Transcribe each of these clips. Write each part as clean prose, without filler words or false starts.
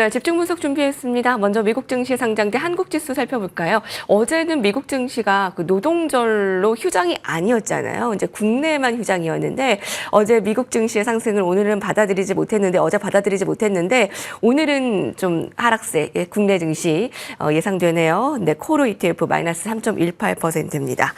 네, 집중 분석 준비했습니다. 먼저 미국 증시 상장된 한국지수 살펴볼까요? 어제는 미국 증시가 그 노동절로 휴장이 아니었잖아요. 이제 국내만 휴장이었는데 어제 미국 증시의 상승을 오늘은 받아들이지 못했는데 어제 받아들이지 못했는데 오늘은 좀 하락세 국내 증시 예상되네요. 네, 코로 ETF 마이너스 3.18%입니다.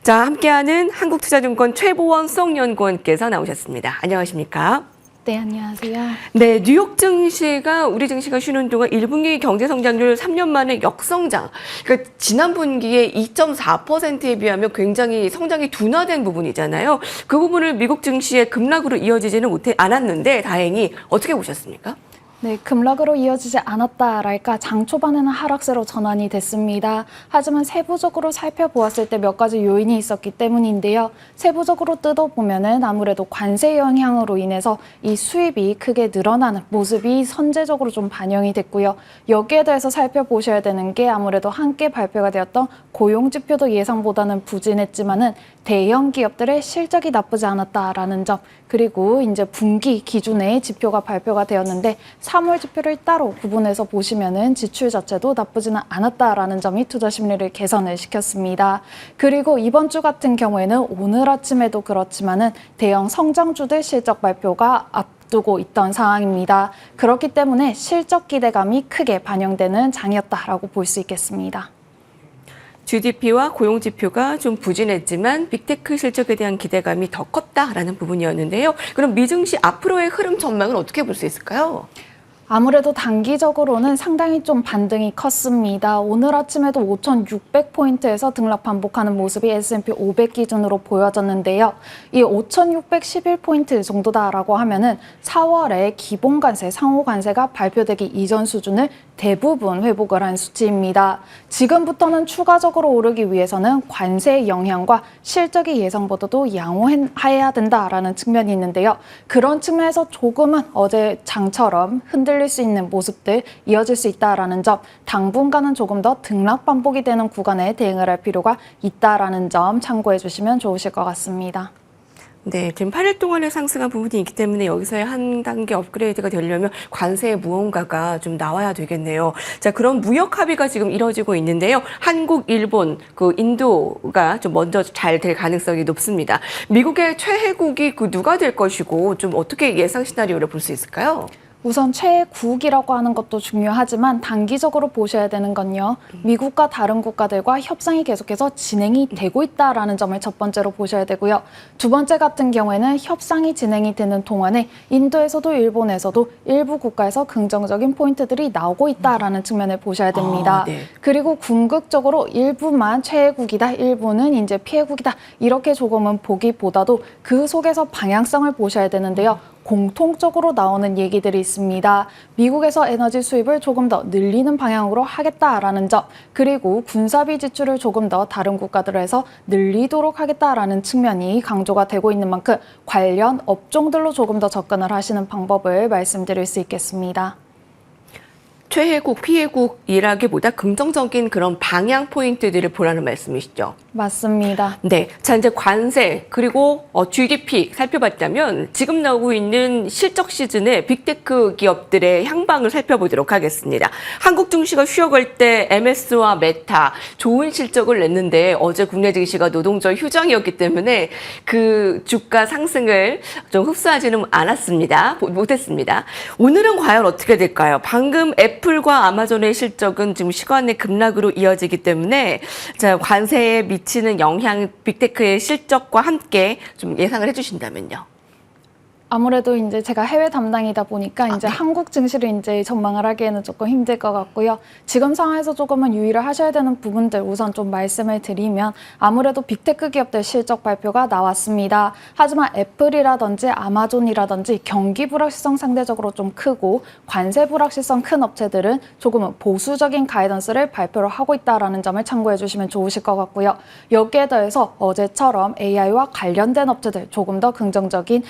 자, 함께하는 한국투자증권 최보원 수석연구원께서 나오셨습니다. 안녕하십니까? 네, 안녕하세요. 네, 뉴욕 증시가 우리 증시가 쉬는 동안 1분기 경제 성장률 3년 만에 역성장. 그러니까 지난 분기에 2.4%에 비하면 굉장히 성장이 둔화된 부분이잖아요. 그 부분을 미국 증시의 급락으로 이어지지는 않았는데 다행히 어떻게 보셨습니까? 네, 급락으로 이어지지 않았다랄까 장 초반에는 하락세로 전환이 됐습니다. 하지만 세부적으로 살펴보았을 때 몇 가지 요인이 있었기 때문인데요. 세부적으로 뜯어보면은 아무래도 관세 영향으로 인해서 이 수입이 크게 늘어나는 모습이 선제적으로 좀 반영이 됐고요. 여기에 대해서 살펴보셔야 되는 게 아무래도 함께 발표가 되었던 고용 지표도 예상보다는 부진했지만은 대형 기업들의 실적이 나쁘지 않았다라는 점, 그리고 이제 분기 기준의 지표가 발표가 되었는데 3월 지표를 따로 구분해서 보시면은 지출 자체도 나쁘지는 않았다라는 점이 투자 심리를 개선을 시켰습니다. 그리고 이번 주 같은 경우에는 오늘 아침에도 그렇지만은 대형 성장주들 실적 발표가 앞두고 있던 상황입니다. 그렇기 때문에 실적 기대감이 크게 반영되는 장이었다라고 볼 수 있겠습니다. GDP와 고용 지표가 좀 부진했지만 빅테크 실적에 대한 기대감이 더 컸다라는 부분이었는데요. 그럼 미증시 앞으로의 흐름 전망은 어떻게 볼 수 있을까요? 아무래도 단기적으로는 상당히 좀 반등이 컸습니다. 오늘 아침에도 5,600포인트에서 등락 반복하는 모습이 S&P 500 기준으로 보여졌는데요. 이 5,611포인트 정도다라고 하면은 4월에 기본관세, 상호관세가 발표되기 이전 수준을 대부분 회복을 한 수치입니다. 지금부터는 추가적으로 오르기 위해서는 관세의 영향과 실적이 예상보다도 양호해야 된다라는 측면이 있는데요. 그런 측면에서 조금은 어제 장처럼 흔들릴 수 있는 모습들 이어질 수 있다라는 점, 당분간은 조금 더 등락 반복이 되는 구간에 대응을 할 필요가 있다라는 점 참고해 주시면 좋으실 것 같습니다. 네, 지금 8일 동안의 상승한 부분이 있기 때문에 여기서의 한 단계 업그레이드가 되려면 관세의 무언가가 좀 나와야 되겠네요. 자, 그런 무역 합의가 지금 이뤄지고 있는데요. 한국, 일본, 인도가 좀 먼저 잘 될 가능성이 높습니다. 미국의 최혜국이 누가 될 것이고 좀 어떻게 예상 시나리오를 볼 수 있을까요? 우선 최애국이라고 하는 것도 중요하지만 단기적으로 보셔야 되는 건요. 미국과 다른 국가들과 협상이 계속해서 진행이 되고 있다라는 점을 첫 번째로 보셔야 되고요. 두 번째 같은 경우에는 협상이 진행이 되는 동안에 인도에서도 일본에서도 일부 국가에서 긍정적인 포인트들이 나오고 있다라는 측면을 보셔야 됩니다. 네. 그리고 궁극적으로 일부만 최애국이다, 일부는 이제 피해국이다 이렇게 조금은 보기보다도 그 속에서 방향성을 보셔야 되는데요. 공통적으로 나오는 얘기들이 있습니다. 미국에서 에너지 수입을 조금 더 늘리는 방향으로 하겠다라는 점, 그리고 군사비 지출을 조금 더 다른 국가들에서 늘리도록 하겠다라는 측면이 강조가 되고 있는 만큼 관련 업종들로 조금 더 접근을 하시는 방법을 말씀드릴 수 있겠습니다. 최혜국, 피해국이라기보다 긍정적인 그런 방향 포인트들을 보라는 말씀이시죠? 맞습니다. 네. 자, 이제 관세, 그리고 GDP 살펴봤다면 지금 나오고 있는 실적 시즌에 빅테크 기업들의 향방을 살펴보도록 하겠습니다. 한국 증시가 쉬어갈 때 MS와 메타 좋은 실적을 냈는데 어제 국내 증시가 노동절 휴장이었기 때문에 그 주가 상승을 좀 흡수하지는 않았습니다. 못했습니다. 오늘은 과연 어떻게 될까요? 방금 애플과 아마존의 실적은 지금 시간의 급락으로 이어지기 때문에 자, 관세에 미치는 영향, 빅테크의 실적과 함께 좀 예상을 해주신다면요. 아무래도 이제 제가 해외 담당이다 보니까 이제 네. 한국 증시를 이제 전망을 하기에는 조금 힘들 것 같고요. 지금 상황에서 조금은 유의를 하셔야 되는 부분들 우선 좀 말씀을 드리면 아무래도 빅테크 기업들 실적 발표가 나왔습니다. 하지만 애플이라든지 아마존이라든지 경기 불확실성 상대적으로 좀 크고 관세 불확실성 큰 업체들은 조금은 보수적인 가이던스를 발표를 하고 있다는 점을 참고해 주시면 좋으실 것 같고요. 여기에 더해서 어제처럼 AI와 관련된 업체들 조금 더 긍정적인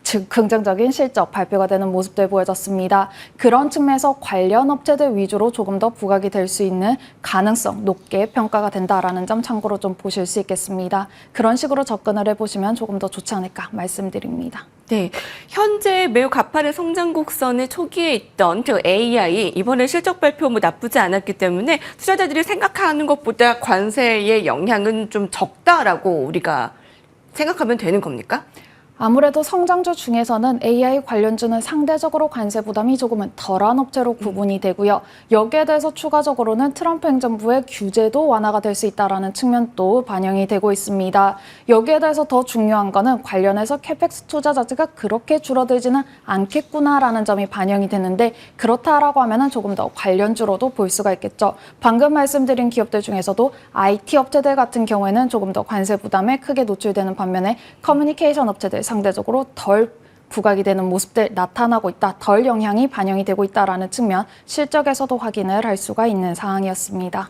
즉 긍정적인 실적 발표가 되는 모습들 보여졌습니다. 그런 측면에서 관련 업체들 위주로 조금 더 부각이 될 수 있는 가능성 높게 평가가 된다라는 점 참고로 좀 보실 수 있겠습니다. 그런 식으로 접근을 해보시면 조금 더 좋지 않을까 말씀드립니다. 네, 현재 매우 가파른 성장 곡선의 초기에 있던 저 AI 이번에 실적 발표 뭐 나쁘지 않았기 때문에 투자자들이 생각하는 것보다 관세의 영향은 좀 적다라고 우리가 생각하면 되는 겁니까? 아무래도 성장주 중에서는 AI 관련주는 상대적으로 관세 부담이 조금은 덜한 업체로 구분이 되고요. 여기에 대해서 추가적으로는 트럼프 행정부의 규제도 완화가 될 수 있다는 측면도 반영이 되고 있습니다. 여기에 대해서 더 중요한 거는 관련해서 캐펙스 투자 자체가 그렇게 줄어들지는 않겠구나라는 점이 반영이 되는데 그렇다라고 하면 조금 더 관련주로도 볼 수가 있겠죠. 방금 말씀드린 기업들 중에서도 IT 업체들 같은 경우에는 조금 더 관세 부담에 크게 노출되는 반면에 커뮤니케이션 업체들 상대적으로 덜 부각이 되는 모습들 나타나고 있다, 덜 영향이 반영이 되고 있다라는 측면 실적에서도 확인을 할 수가 있는 상황이었습니다.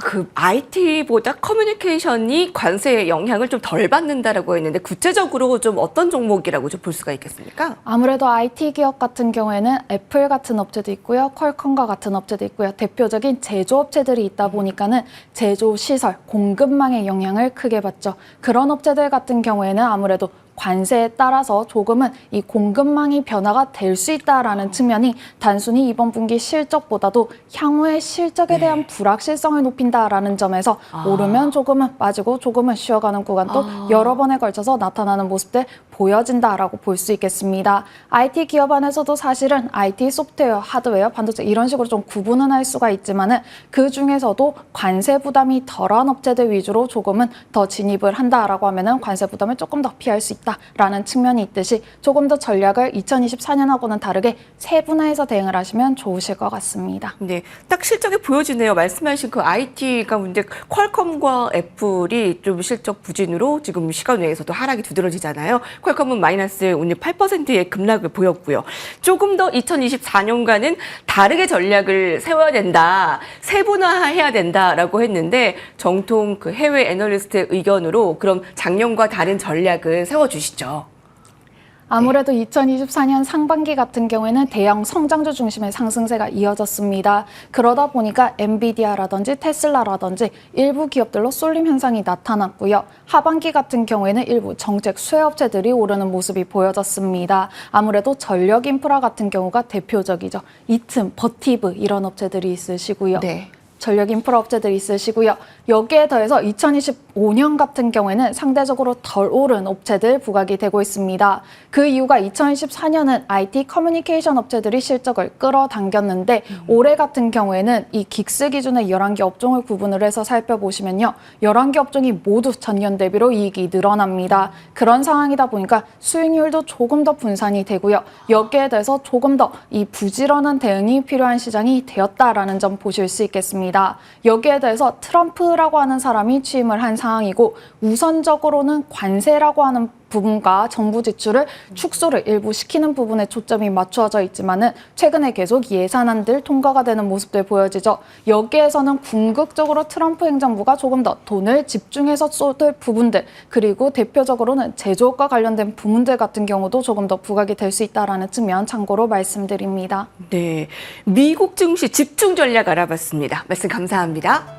그 IT보다 커뮤니케이션이 관세의 영향을 좀 덜 받는다라고 했는데 구체적으로 좀 어떤 종목이라고 좀 볼 수가 있겠습니까? 아무래도 IT 기업 같은 경우에는 애플 같은 업체도 있고요, 퀄컴과 같은 업체도 있고요. 대표적인 제조업체들이 있다 보니까는 제조 시설, 공급망의 영향을 크게 받죠. 그런 업체들 같은 경우에는 아무래도 관세에 따라서 조금은 이 공급망이 변화가 될 수 있다라는 측면이 단순히 이번 분기 실적보다도 향후의 실적에 대한 불확실성을 높인다라는 점에서 오르면 조금은 빠지고 조금은 쉬어가는 구간도 여러 번에 걸쳐서 나타나는 모습들 보여진다라고 볼 수 있겠습니다. IT 기업 안에서도 사실은 IT 소프트웨어, 하드웨어, 반도체 이런 식으로 좀 구분은 할 수가 있지만은 그 중에서도 관세 부담이 덜한 업체들 위주로 조금은 더 진입을 한다라고 하면은 관세 부담을 조금 더 피할 수 있다라는 측면이 있듯이 조금 더 전략을 2024년하고는 다르게 세분화해서 대응을 하시면 좋으실 것 같습니다. 네, 딱 실적이 보여지네요. 말씀하신 그 IT가 문제, 퀄컴과 애플이 좀 실적 부진으로 지금 시간 외에서도 하락이 두드러지잖아요. 퀄컴은 마이너스 오늘 8%의 급락을 보였고요. 조금 더 2024년과는 다르게 전략을 세워야 된다, 세분화해야 된다라고 했는데 정통 그 해외 애널리스트의 의견으로 그럼 작년과 다른 전략을 세워주시죠. 아무래도 2024년 상반기 같은 경우에는 대형 성장주 중심의 상승세가 이어졌습니다. 그러다 보니까 엔비디아라든지 테슬라라든지 일부 기업들로 쏠림 현상이 나타났고요. 하반기 같은 경우에는 일부 정책 수혜업체들이 오르는 모습이 보여졌습니다. 아무래도 전력 인프라 같은 경우가 대표적이죠. 이틈, 버티브 이런 업체들이 있으시고요. 네. 전력 인프라 업체들이 있으시고요. 여기에 더해서 2025년 같은 경우에는 상대적으로 덜 오른 업체들 부각이 되고 있습니다. 그 이유가 2024년은 IT 커뮤니케이션 업체들이 실적을 끌어당겼는데 올해 같은 경우에는 이 긱스 기준의 11개 업종을 구분을 해서 살펴보시면요. 11개 업종이 모두 전년 대비로 이익이 늘어납니다. 그런 상황이다 보니까 수익률도 조금 더 분산이 되고요. 여기에 대해서 조금 더 이 부지런한 대응이 필요한 시장이 되었다라는 점 보실 수 있겠습니다. 여기에 대해서 트럼프라고 하는 사람이 취임을 한 상황이고 우선적으로는 관세라고 하는 부분과 정부 지출을 축소를 일부 시키는 부분에 초점이 맞추어져 있지만은 최근에 계속 예산안들 통과가 되는 모습들 보여지죠. 여기에서는 궁극적으로 트럼프 행정부가 조금 더 돈을 집중해서 쏟을 부분들 그리고 대표적으로는 제조업과 관련된 부문들 같은 경우도 조금 더 부각이 될 수 있다라는 측면 참고로 말씀드립니다. 네, 미국 증시 집중 전략 알아봤습니다. 말씀 감사합니다.